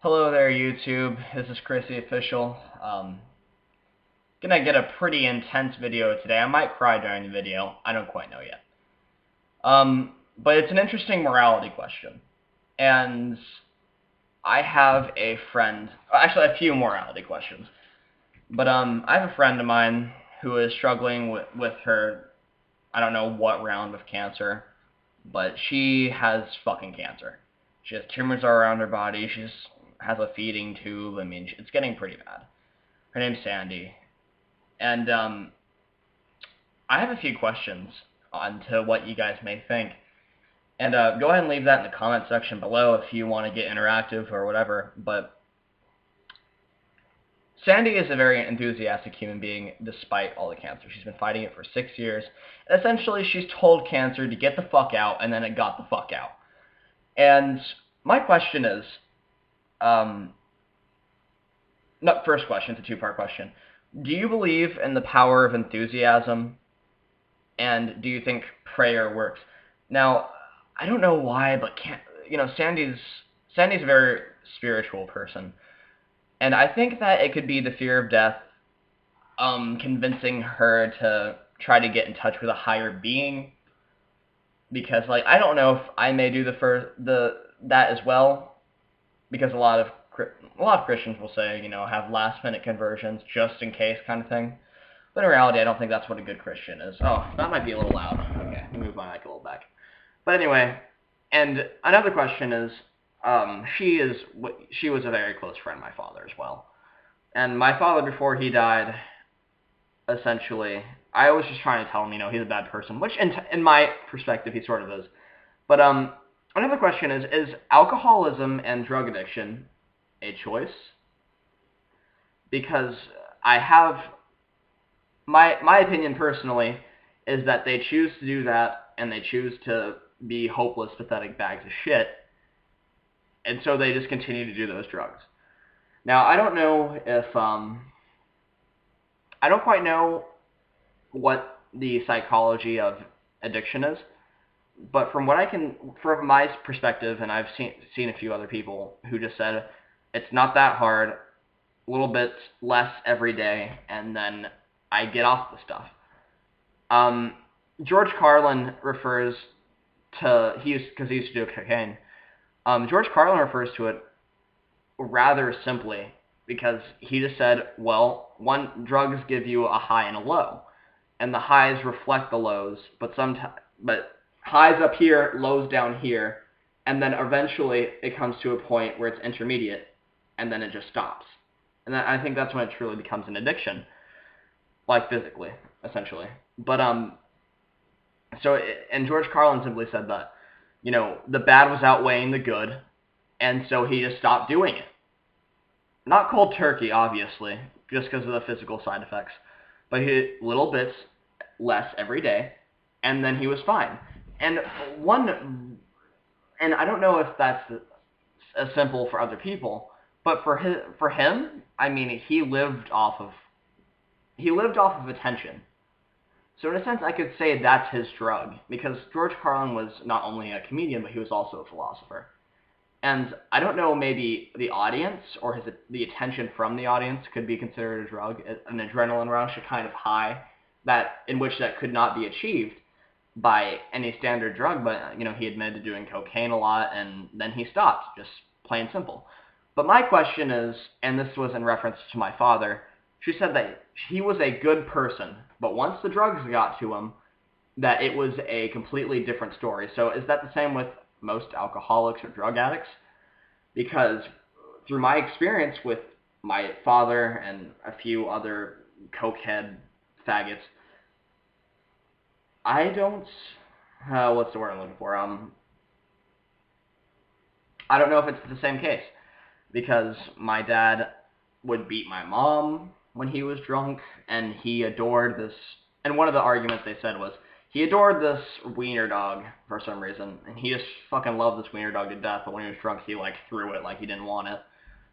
Hello there, YouTube. This is Chrissy Official. Gonna get a pretty intense video today. I might cry during the video. I don't quite know yet. But it's an interesting morality question. And I have a friend, actually a few morality questions. But I have a friend of mine who is struggling with her, I don't know what round of cancer, but she has fucking cancer. She has tumors all around her body. She has a feeding tube. I mean, it's getting pretty bad. Her name's Sandy. And I have a few questions on to what you guys may think. And go ahead and leave that in the comment section below if you want to get interactive or whatever. But Sandy is a very enthusiastic human being despite all the cancer. She's been fighting it for 6 years. And essentially, she's told cancer to get the fuck out, and then it got the fuck out. And my question is, first question, it's a two-part question. Do you believe in the power of enthusiasm? And do you think prayer works? Now, I don't know why, but Sandy's a very spiritual person. And I think that it could be the fear of death convincing her to try to get in touch with a higher being. Because, I don't know if I may do that as well. Because a lot of Christians will say, have last-minute conversions just in case kind of thing. But in reality, I don't think that's what a good Christian is. Oh, that might be a little loud. Okay, let me move my mic a little back. But anyway, and another question is, she was a very close friend of my father as well. And my father, before he died, essentially, I was just trying to tell him, he's a bad person, which in my perspective, he sort of is. But another question is alcoholism and drug addiction a choice? Because I have, my opinion personally is that they choose to do that, and they choose to be hopeless, pathetic bags of shit, and so they just continue to do those drugs. Now, I don't know if, I don't quite know what the psychology of addiction is, but from my perspective, and I've seen a few other people who just said, it's not that hard, a little bit less every day, and then I get off the stuff. George Carlin refers to, because he used to do cocaine, George Carlin refers to it rather simply, because he just said, well, drugs give you a high and a low, and the highs reflect the lows, but highs up here, lows down here, and then eventually it comes to a point where it's intermediate, and then it just stops. And I think that's when it truly becomes an addiction, physically, essentially. But and George Carlin simply said that, the bad was outweighing the good, and so he just stopped doing it. Not cold turkey, obviously, just because of the physical side effects, but he little bits less every day, and then he was fine. And I don't know if that's as simple for other people, but for him, I mean, he lived off of attention. So in a sense, I could say that's his drug, because George Carlin was not only a comedian, but he was also a philosopher. And I don't know, maybe the audience, or the attention from the audience could be considered a drug, an adrenaline rush, a kind of high, in which that could not be achieved by any standard drug, but, he admitted to doing cocaine a lot, and then he stopped, just plain simple. But my question is, and this was in reference to my father, she said that he was a good person, but once the drugs got to him, that it was a completely different story. So is that the same with most alcoholics or drug addicts? Because through my experience with my father and a few other cokehead faggots, I don't, what's the word I'm looking for? I don't know if it's the same case, because my dad would beat my mom when he was drunk, and he adored this, and one of the arguments they said was, he adored this wiener dog for some reason, and he just fucking loved this wiener dog to death, but when he was drunk, he, threw it like he didn't want it.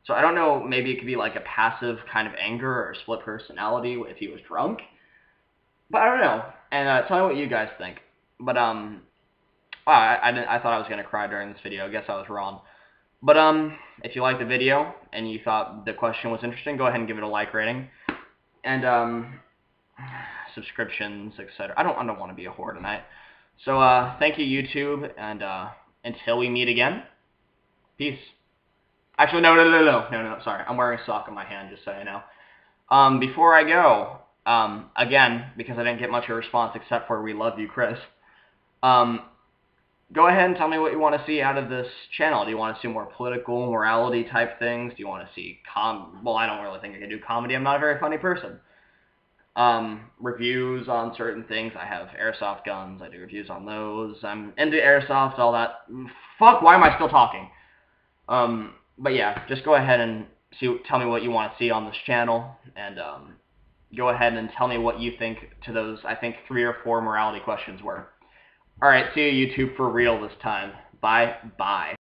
So I don't know, maybe it could be a passive kind of anger or split personality if he was drunk, but I don't know, and tell me what you guys think. But, wow, I thought I was going to cry during this video, I guess I was wrong. But if you liked the video and you thought the question was interesting, go ahead and give it a like rating. And subscriptions, etc. I don't want to be a whore tonight. So thank you, YouTube, and until we meet again, peace. Actually, no. Sorry, I'm wearing a sock on my hand, just so you know. Before I go, again, because I didn't get much of a response except for "We love you, Chris." Go ahead and tell me what you want to see out of this channel. Do you want to see more political, morality type things? Do you want to see well, I don't really think I can do comedy. I'm not a very funny person. Reviews on certain things. I have airsoft guns. I do reviews on those. I'm into airsoft, all that. Fuck, why am I still talking? But yeah, just go ahead and tell me what you want to see on this channel, and go ahead and tell me what you think to those, I think, 3 or 4 morality questions were. Alright, see you, YouTube, for real this time. Bye.